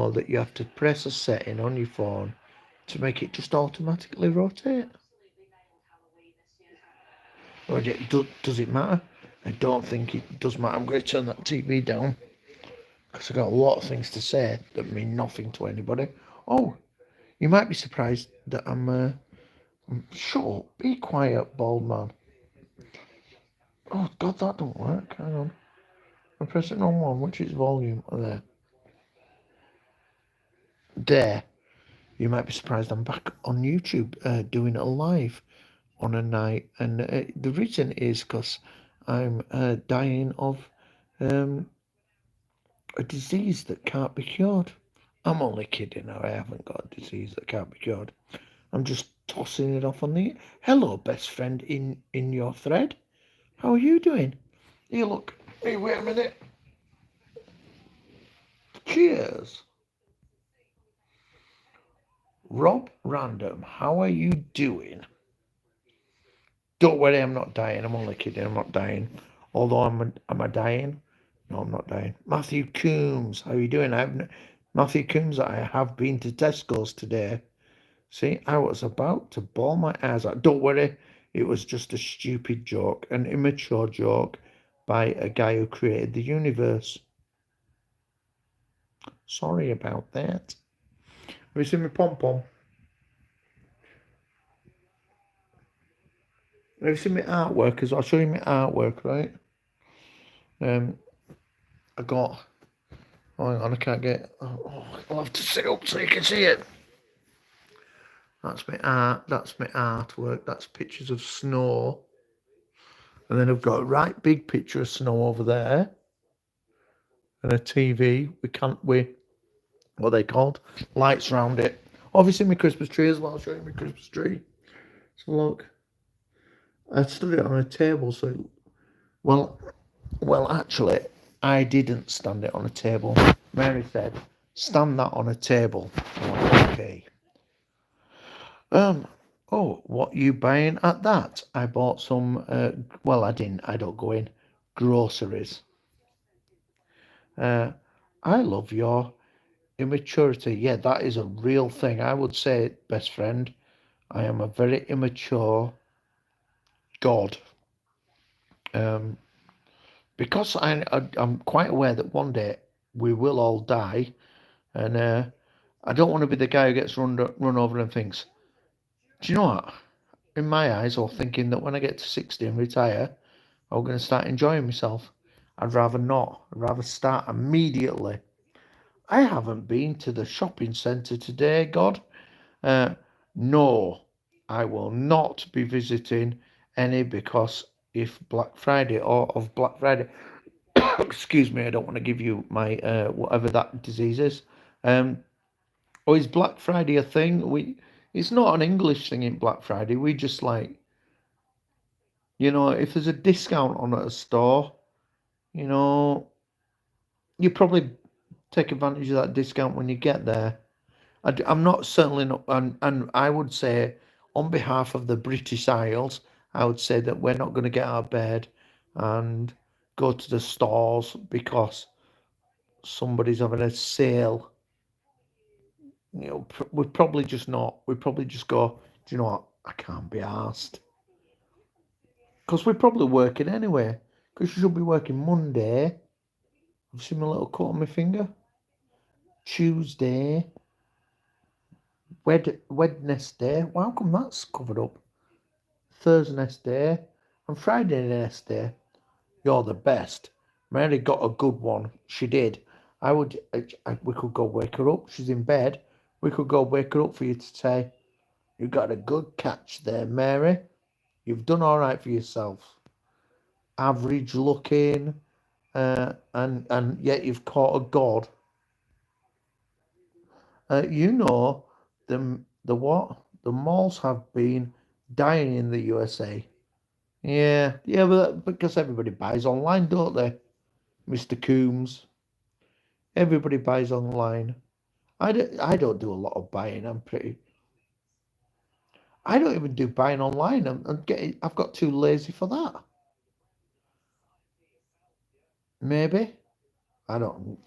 know that you have to press a setting on your phone to make it just automatically rotate? Or does it matter? I don't think it does matter. I'm going to turn that TV down because I've got a lot of things to say that mean nothing to anybody. Oh, you might be surprised that I'm shut up. Be quiet, bald man. Oh, God, that don't work. Hang on. I'm pressing on one, which is volume. Oh, there. There. You might be surprised I'm back on YouTube doing a live on a night. And the reason is because I'm dying of um, a disease that can't be cured. I'm only kidding. I haven't got a disease that can't be cured. I'm just tossing it off on the... Hello, best friend in your thread. How are you doing? Here, look. Hey, wait a minute. Cheers. Rob Random, how are you doing? Don't worry, I'm not dying. I'm only kidding. I'm not dying. Although am I dying? No, I'm not dying. Matthew Coombs, how are you doing? Matthew Coombs, I have been to Tesco's today. See, I was about to bawl my eyes out. Don't worry, it was just a stupid joke, an immature joke by a guy who created the universe. Sorry about that. Have you seen my pom-pom? Have you seen my artwork? I'll show you my artwork, right? I got... Oh, hang on, I can't get... Oh, I'll have to sit up so you can see it. That's my art. That's my artwork. That's pictures of snow. And then I've got a right big picture of snow over there. And a TV. What are they called? Lights round it. Obviously my Christmas tree as well. I'll show you my Christmas tree. So look. I stood it on a table, so... Well, actually, I didn't stand it on a table. Mary said, stand that on a table. I went, okay. Oh, what you buying at that? I bought some, well, I didn't. I don't go in. Groceries. I love your immaturity. Yeah, that is a real thing. I would say, best friend, I am a very immature God. Because I'm quite aware that one day we will all die, and I don't want to be the guy who gets run over and thinks, do you know what? In my eyes, or thinking that when I get to 60 and retire, I'm going to start enjoying myself. I'd rather not. I'd rather start immediately. I haven't been to the shopping centre today, God. No, I will not be visiting any because if Black Friday or of Black Friday, excuse me, I don't want to give you my whatever that disease is. Or is Black Friday a thing? It's not an English thing in Black Friday. We just like, if there's a discount on at a store, you probably take advantage of that discount when you get there. I'm not certainly not, and I would say, on behalf of the British Isles, I would say that we're not going to get out of bed and go to the stores because somebody's having a sale. We'd probably just not. We'd probably just go, do you know what? I can't be asked. Because we're probably working anyway. Because you should be working Monday. Have you seen my little cut on my finger? Tuesday. Wednesday. Well, how come that's covered up? Thursday and Friday day. You're the best. Mary got a good one. She did. We could go wake her up. She's in bed. We could go wake her up for you to say, you got a good catch there, Mary. You've done all right for yourself. Average looking, and yet you've caught a god. The what? The malls have been dying in the USA. Yeah, but because everybody buys online, don't they, Mr. Coombs? Everybody buys online. I don't do a lot of buying. I don't even do buying online. I've got too lazy for that. Maybe. I don't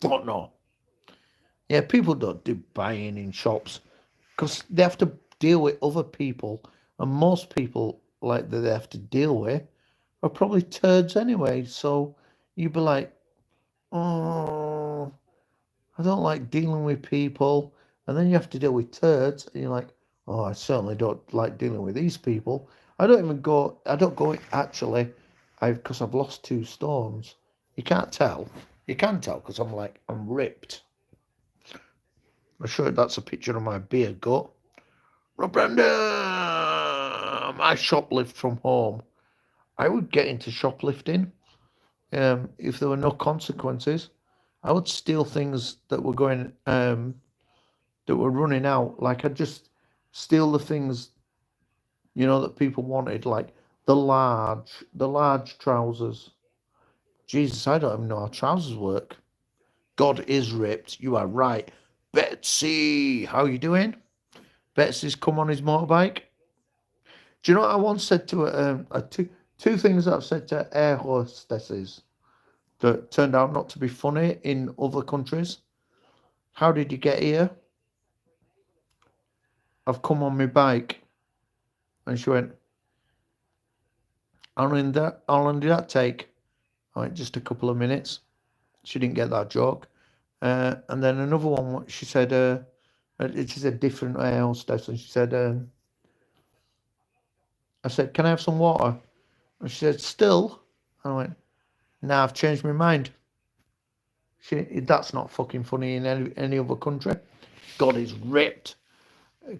know. Yeah, people don't do buying in shops because they have to deal with other people, and most people like that they have to deal with are probably turds anyway. So you'd be like, oh, I don't like dealing with people, and then you have to deal with turds, and you're like, oh, I certainly don't like dealing with these people. I don't even go. I don't go actually, because I've lost 2 stones. You can't tell. You can tell because I'm ripped. I'm sure that's a picture of my beer gut. Brenda, I shoplift from home. I would get into shoplifting if there were no consequences. I would steal things that were that were running out. Like I'd just steal the things that people wanted, like the large trousers. Jesus, I don't even know how trousers work. God is ripped. You are right. Betsy, how you doing? Betsy's come on his motorbike. Do you know what I once said to two things that I've said to air hostesses that turned out not to be funny in other countries? How did you get here? I've come on my bike. And she went, how long did that take? I went, just a couple of minutes. She didn't get that joke. And then another one, she said, it is a different air hostess. And she said, I said, can I have some water? And she said, still? And I went, nah, I've changed my mind. That's not fucking funny in any other country. God is ripped.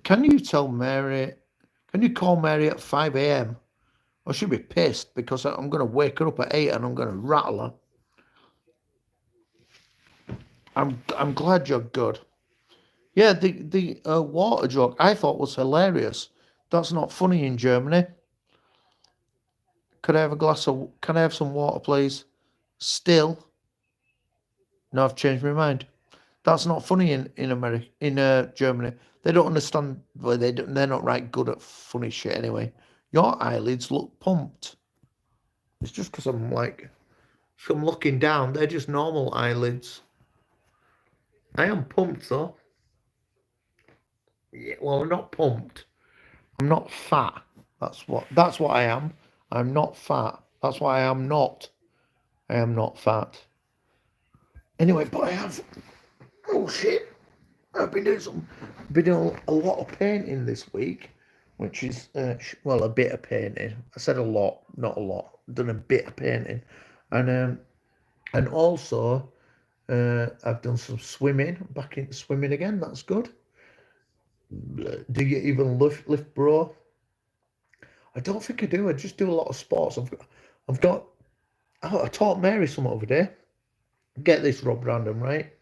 Can you tell Mary? Can you call Mary at 5 a.m.? Or she'll be pissed because I'm going to wake her up at 8 and I'm going to rattle her. I'm glad you're good. Yeah, the water joke I thought was hilarious. That's not funny in Germany. Could I have a glass of? Can I have some water, please? Still, no, I've changed my mind. That's not funny in America, in Germany. They don't understand. Well, they're not right good at funny shit anyway. Your eyelids look pumped. It's just because if I'm looking down, they're just normal eyelids. I am pumped though. Yeah, well, I'm not pumped. I'm not fat. That's what I am. I'm not fat. That's why I am not. I am not fat. Anyway, but I have. Oh shit! I've been doing a lot of painting this week, which is a bit of painting. I said a lot, not a lot. I've done a bit of painting, and also I've done some swimming. Back into swimming again. That's good. Do you even lift, bro? I don't think I do. I just do a lot of sports. I've got. I taught Mary some other day. Get this, Rob Random, right?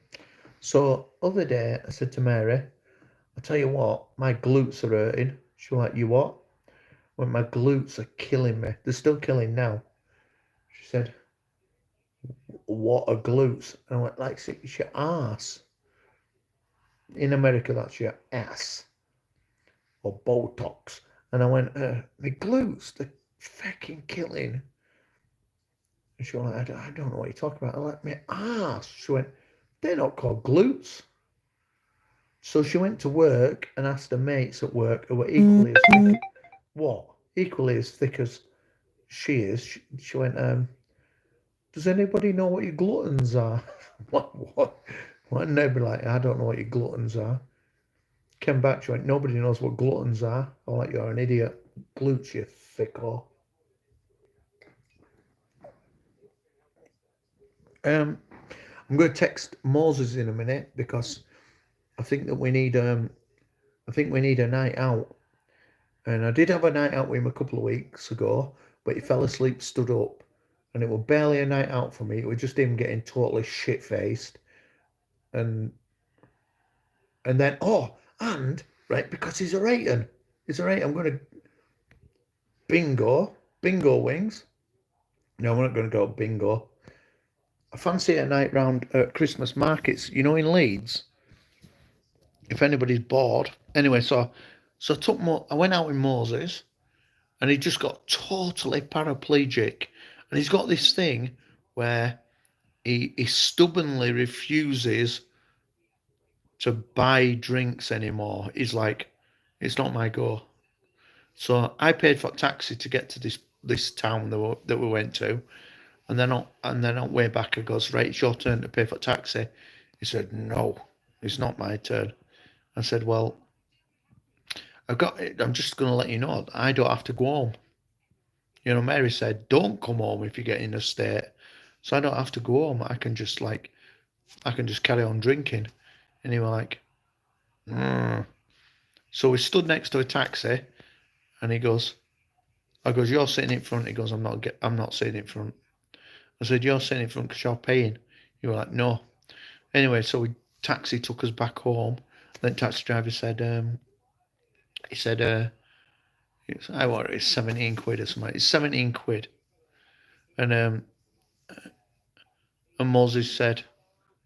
So other day I said to Mary, I tell you what, my glutes are hurting. She was like, you what? Well, my glutes are killing me. They're still killing now. She said, what are glutes? And I went, like, it's your ass. In America, that's your ass. Or Botox. And I went, my glutes, they're fucking killing. And she went, I don't know what you're talking about. I like, my ass. She went, they're not called glutes. So she went to work and asked her mates at work who were equally as thick. What? Equally as thick as she is. She went, does anybody know what your gluttons are? What? And they'd be like, I don't know what your gluttons are. Came back, she went, nobody knows what gluttons are. I'm like, you're an idiot. Glutes, you thicko. I'm going to text Moses in a minute because I think that we need a night out. And I did have a night out with him a couple of weeks ago, but he fell asleep, stood up, and it was barely a night out for me. It was just him getting totally shit faced, and then and right, because he's a rating. I'm going to bingo wings. No, we're not going to go bingo. I fancy a night round at Christmas markets. In Leeds. If anybody's bored, anyway. So I went out with Moses, and he just got totally paraplegic, and he's got this thing where he stubbornly refuses to buy drinks anymore is like, it's not my go. So I paid for a taxi to get to this town that we went to, and then on way back I goes, right, it's your turn to pay for a taxi. He said, no, it's not my turn. I said, well, I'm just going to let you know, I don't have to go home. You know, Mary said, don't come home if you get in a state. So I don't have to go home. I can just carry on drinking. And he was like, mm. So we stood next to a taxi, and I goes, you're sitting in front. He goes, I'm not sitting in front. I said, you're sitting in front because you're paying. You were like, no. Anyway, so taxi took us back home. Then taxi driver said, he said, I want it's 17 quid or something. It's 17 quid. And Moses said,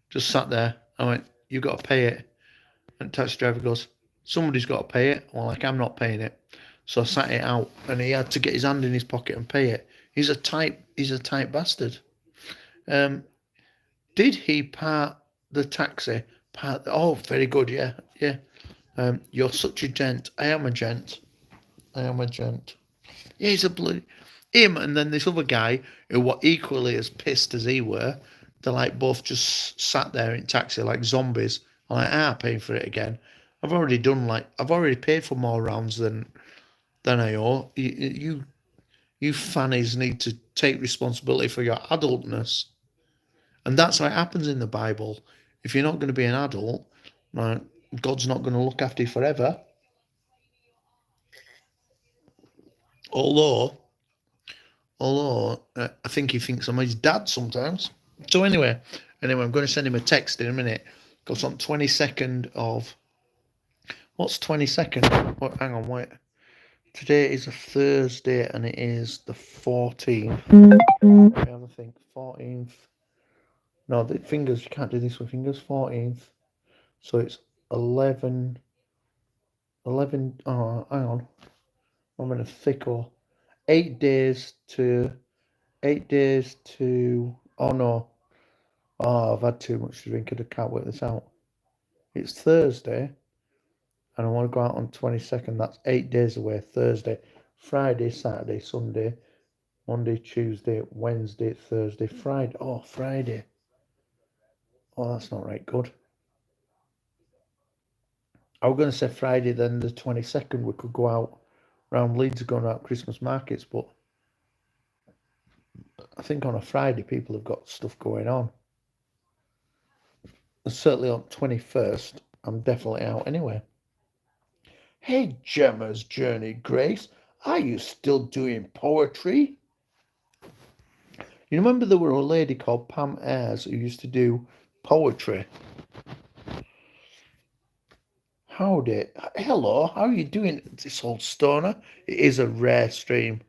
just sat there. I went, you got to pay it. And the taxi driver goes, somebody's got to pay it. Well, like, I'm not paying it. So I sat it out, and he had to get his hand in his pocket and pay it. He's a tight bastard. Did he part the taxi? Oh, very good, yeah. You're such a gent. I am a gent. Yeah, he's a bloody him, and then this other guy who were equally as pissed as he were. They're like both just sat there in taxi like zombies. I'm like, paying for it again. I've already paid for more rounds than I owe. You fannies need to take responsibility for your adultness. And that's how it happens in the Bible. If you're not going to be an adult, God's not going to look after you forever. Although I think he thinks I'm his dad sometimes. So anyway, I'm going to send him a text in a minute. Because on 22nd of... What's 22nd? Oh, hang on, wait. Today is a Thursday and it is the 14th. Let me have a think. 14th. No, the fingers, you can't do this with fingers. 14th. So it's 11. Oh, hang on. I'm in a thicker. 8 days to... Oh, no. Oh, I've had too much to drink and I can't work this out. It's Thursday. And I want to go out on 22nd. That's 8 days away. Thursday, Friday, Saturday, Sunday, Monday, Tuesday, Wednesday, Thursday, Friday. Oh, Friday. Oh, that's not right good. I was going to say Friday, then the 22nd we could go out around Leeds going out Christmas markets, but I think on a Friday people have got stuff going on. And certainly on 21st, I'm definitely out anyway. Hey, Gemma's Journey Grace, are you still doing poetry? You remember there were a lady called Pam Ayres who used to do poetry? Howdy. Hello, how are you doing, this old stoner? It is a rare stream. Do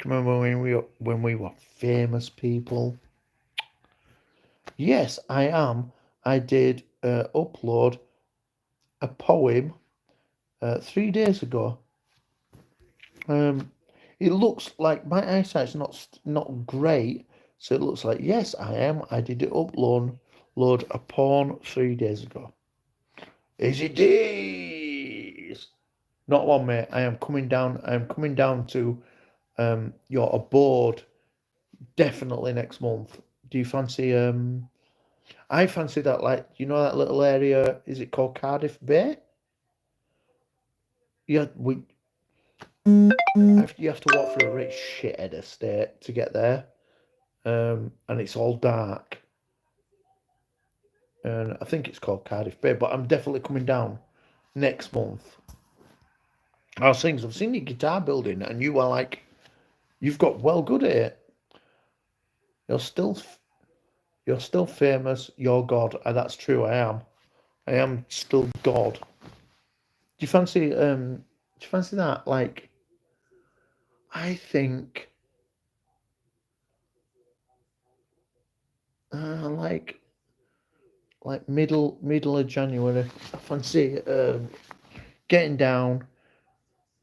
you remember when we were famous people? Yes, I am. I did upload a poem 3 days ago. It looks like my eyesight's not great, so it looks like yes, I am. I did it upload a porn 3 days ago. Easy days. Not one, mate. I am coming down. I am coming down to your abode definitely next month. Do you fancy? I fancy that, like, you know, that little area. Is it called Cardiff Bay? Yeah, you have to walk through a rich shithead estate to get there, and it's all dark. And I think it's called Cardiff Bay, but I'm definitely coming down next month. I was saying, I've seen your guitar building, and you are like, you've got well good at it. You're still famous. You're God. That's true. I am. I am still God. Do you fancy? That? Like, I think, like middle of January. I fancy getting down,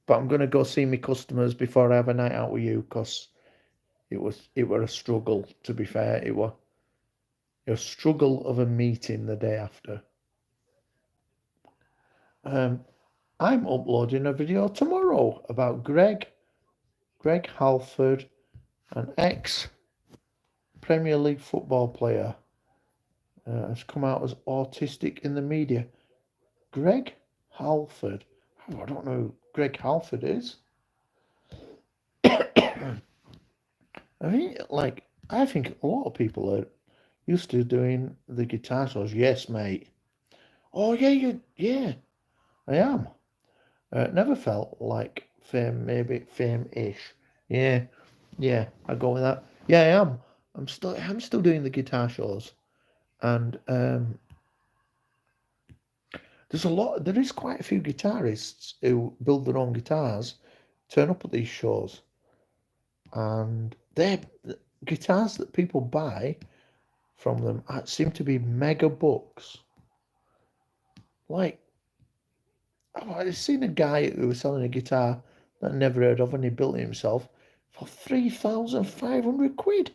but I'm gonna go see my customers before I have a night out with you, because it were a struggle. To be fair, it were a struggle of a meeting the day after. I'm uploading a video tomorrow about Greg Halford, an ex-Premier League football player, has come out as autistic in the media. Greg Halford. Oh, I don't know who Greg Halford is. I mean, I think a lot of people are used to doing the guitar solos. Yes, mate. Oh, yeah, I am. Never felt like fame, maybe fame-ish. Yeah, yeah, I go with that. Yeah, I am. I'm still doing the guitar shows, and there is quite a few guitarists who build their own guitars, turn up at these shows, and they're guitars that people buy from them seem to be mega bucks. Like, I've seen a guy who was selling a guitar that I never heard of, and he built it himself for 3,500 quid.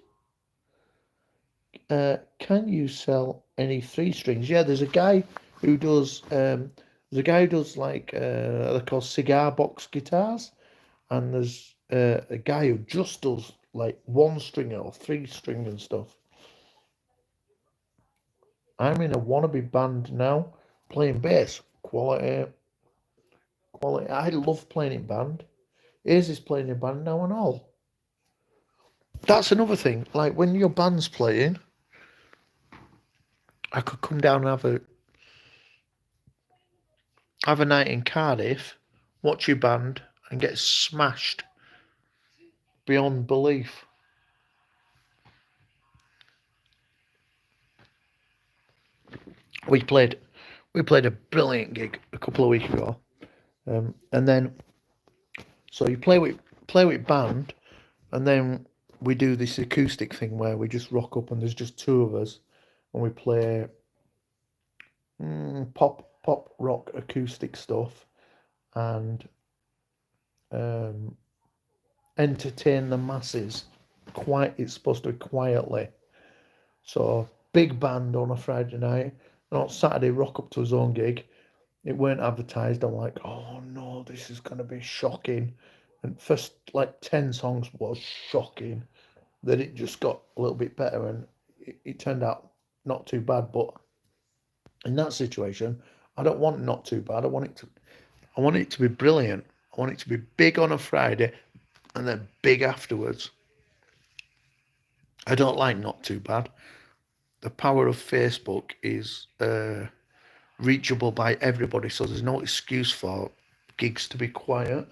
Can you sell any three strings? Yeah, there's a guy who does. Like they're called cigar box guitars, and there's a guy who just does like one string or three string and stuff. I'm in a wannabe band now, playing bass. Quality, quality. I love playing in band. Ace is playing in band now and all. That's another thing. Like when your band's playing, I could come down and have a night in Cardiff, watch your band, and get smashed beyond belief. We played a brilliant gig a couple of weeks ago, and then so you play with band, and then we do this acoustic thing where we just rock up and there's just two of us, and we play pop rock acoustic stuff and um, entertain the masses. It's supposed to be quietly. So big band on a Friday night, and on Saturday rock up to his own gig. It weren't advertised. I'm like, oh no, this is gonna be shocking. And first like 10 songs was shocking. Then it just got a little bit better, and it turned out not too bad. But in that situation, I don't want not too bad. I want it to be brilliant. I want it to be big on a Friday and then big afterwards. I don't like not too bad. The power of Facebook is reachable by everybody, so there's no excuse for gigs to be quiet.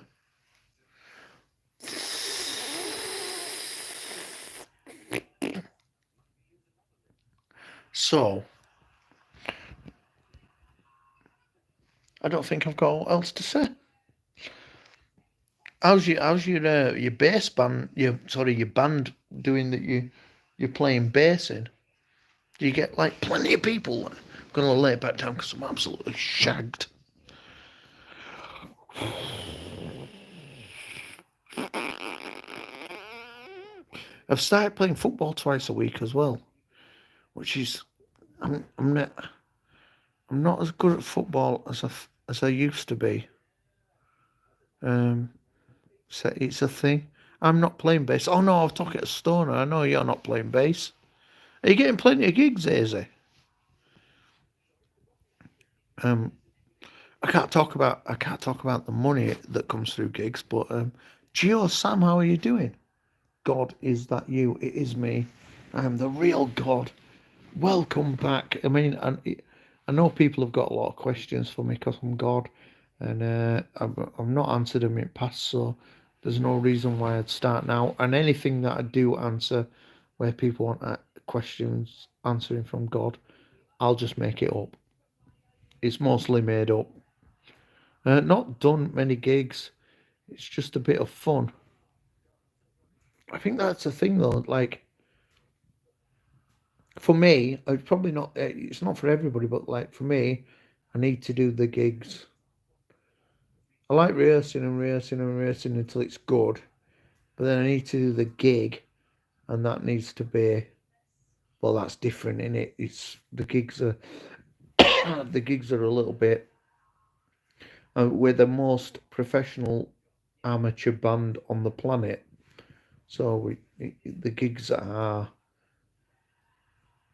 So I don't think I've got what else to say. How's your bass band? Your band doing that? You're playing bass in. Do you get like plenty of people? I'm gonna lay it back down because I'm absolutely shagged. I've started playing football twice a week as well, which is I'm not as good at football as I used to be. Um, so it's a thing. I'm not playing bass. Oh no, I'll talk it a stoner. I know you're not playing bass. Are you getting plenty of gigs, Daisy? Um, I can't talk about the money that comes through gigs, but Gio Sam, how are you doing? God, is that you? It is me. I am the real God. Welcome back. I mean, I know people have got a lot of questions for me because I'm God, and I've not answered them in the past, so there's no reason why I'd start now. And anything that I do answer, where people want questions answering from God, I'll just make it up. It's mostly made up. Not done many gigs. It's just a bit of fun. I think that's the thing, though. Like for me, it's probably not. It's not for everybody, but like for me, I need to do the gigs. I like rehearsing and rehearsing and rehearsing until it's good, but then I need to do the gig, and that needs to be. Well, that's different in it. It's the gigs are the gigs are a little bit We're the most professional amateur band on the planet. So the gigs are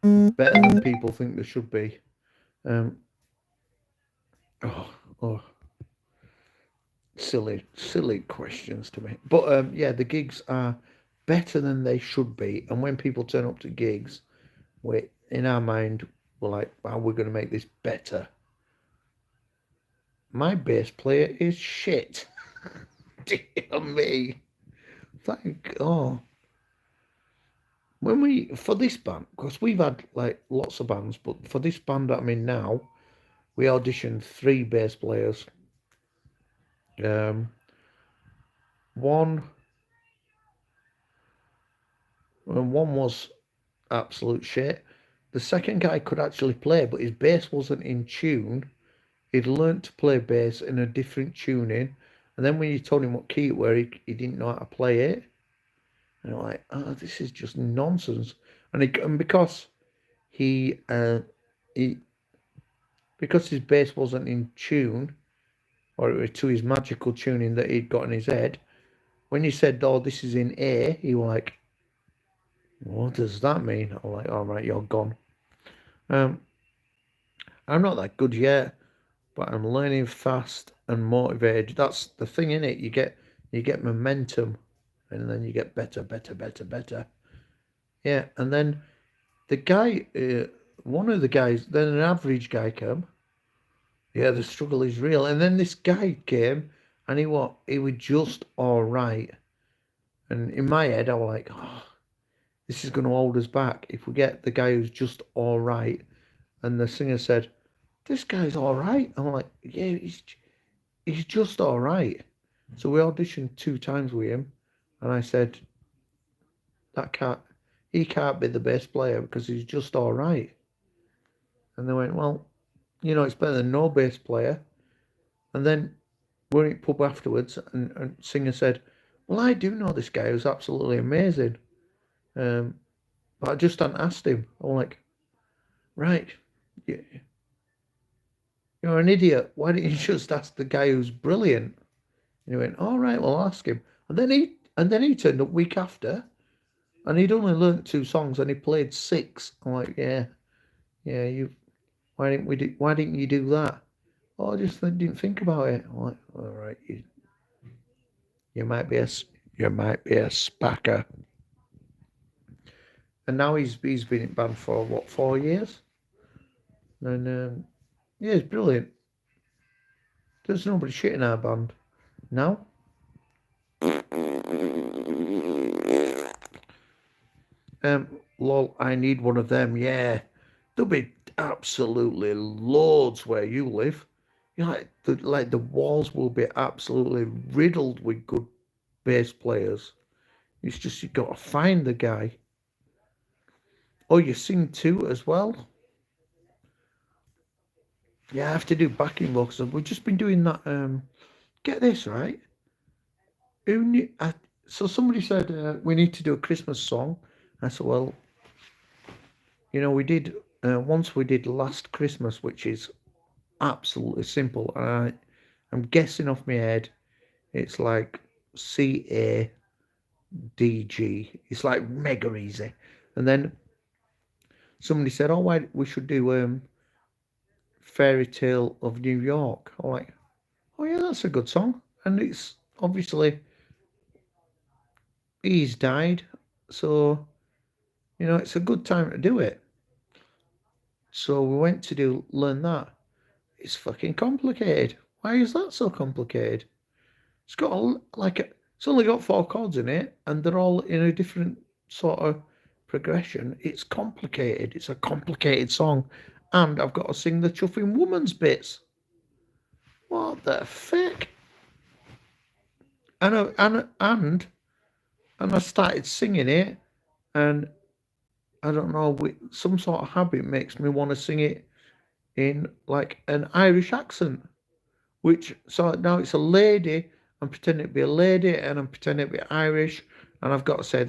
better than people think they should be. Um, oh, silly questions to me. But yeah, the gigs are better than they should be. And when people turn up to gigs, we in our mind we're like, "Wow, we're going to make this better." My bass player is shit. Dear me. Thank when we for this band, because we've had like lots of bands, but for this band that I'm in now, we auditioned 3 bass players. Um, one one was absolute shit. The second guy could actually play, but his bass wasn't in tune. He'd learnt to play bass in a different tuning, and then when you told him what key it were, he didn't know how to play it. And I'm like, oh, this is just nonsense. And because he he because his bass wasn't in tune, or to his magical tuning that he'd got in his head, when he said, "Oh, this is in A," he was like, "What does that mean?" I'm like, "All right, you're gone." Um, I'm not that good yet, but I'm learning fast and motivated. That's the thing in it. You get momentum, and then you get better, better, better, better. Yeah, and then the guy, one of the guys, then an average guy came. Yeah, the struggle is real. And then this guy came, and he was just all right. And in my head, I was like, oh, this is going to hold us back if we get the guy who's just all right. And the singer said, this guy's all right. I'm like, yeah, he's just all right. So we auditioned 2 times with him, and I said, that can't, he can't be the bass player because he's just all right. And they went, well, it's better than no bass player. And then we're in pub afterwards, and singer said, well, I do know this guy who's absolutely amazing. But I just hadn't asked him. I'm like, right, you're an idiot. Why didn't you just ask the guy who's brilliant? And he went, all right, well, I'll ask him. And then he turned up week after, and he'd only learnt 2 songs, and he played 6. I'm like, yeah, you. Why didn't you do that? Oh, I just didn't think about it. I'm like, all right, you might be a spacker. And now he's been in band for what, 4 years? And yeah, it's brilliant. There's nobody shit in our band. No? Lol, I need one of them, yeah. There'll be absolutely loads where you live. The walls will be absolutely riddled with good bass players. It's just you've got to find the guy. Oh, you sing too as well? Yeah, I have to do backing vocals. We've just been doing that. Get this right. Who knew? So somebody said we need to do a Christmas song. I said, well, we did once. We did Last Christmas, which is absolutely simple. I'm guessing off my head, it's like CADG. It's like mega easy. And then somebody said, oh, why we should do Fairy Tale of New York. I'm like, oh yeah, that's a good song. And it's obviously he's died, so it's a good time to do it. So we went to learn that. It's fucking complicated. Why is that so complicated? It's got it's only got 4 chords in it, and they're all in a different sort of progression. It's complicated. It's a complicated song, and I've got to sing the chuffing woman's bits. What the fuck? And I started singing it, and I don't know, some sort of habit makes me want to sing it in like an Irish accent. So now it's a lady. I'm pretending to be a lady, and I'm pretending to be Irish. And I've got to say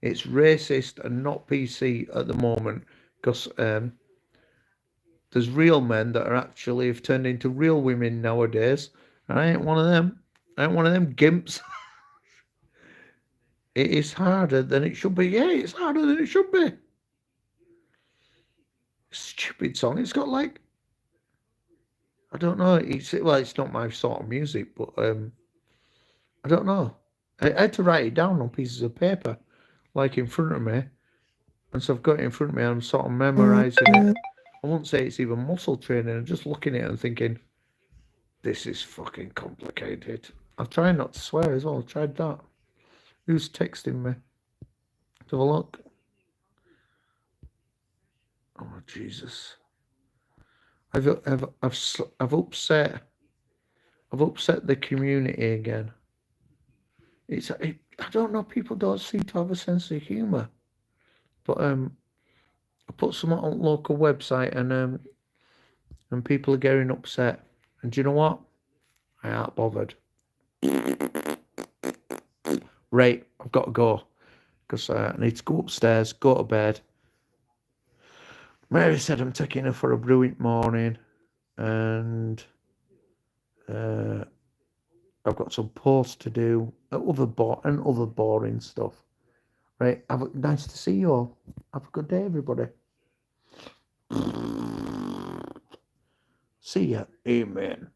it's racist and not PC at the moment because There's real men that are actually have turned into real women nowadays. And I ain't one of them. I ain't one of them gimps. It is harder than it should be. Yeah, it's harder than it should be. Stupid song. It's got like, I don't know. It's not my sort of music, but I don't know. I had to write it down on pieces of paper, like in front of me. And so I've got it in front of me and I'm sort of memorizing it. I won't say it's even muscle training. I'm just looking at it and thinking, this is fucking complicated. I'm trying not to swear as well. I tried that. Who's texting me? Let's have a look. Oh, Jesus. I've upset the community again. I don't know. People don't seem to have a sense of humour. But I put some on a local website and people are getting upset. And do you know what? I ain't bothered. Right, I've got to go because I need to go upstairs, go to bed. Mary said I'm taking her for a brilliant morning, and I've got some posts to do, other boring stuff. Right, nice to see you all. Have a good day, everybody. See ya. Amen.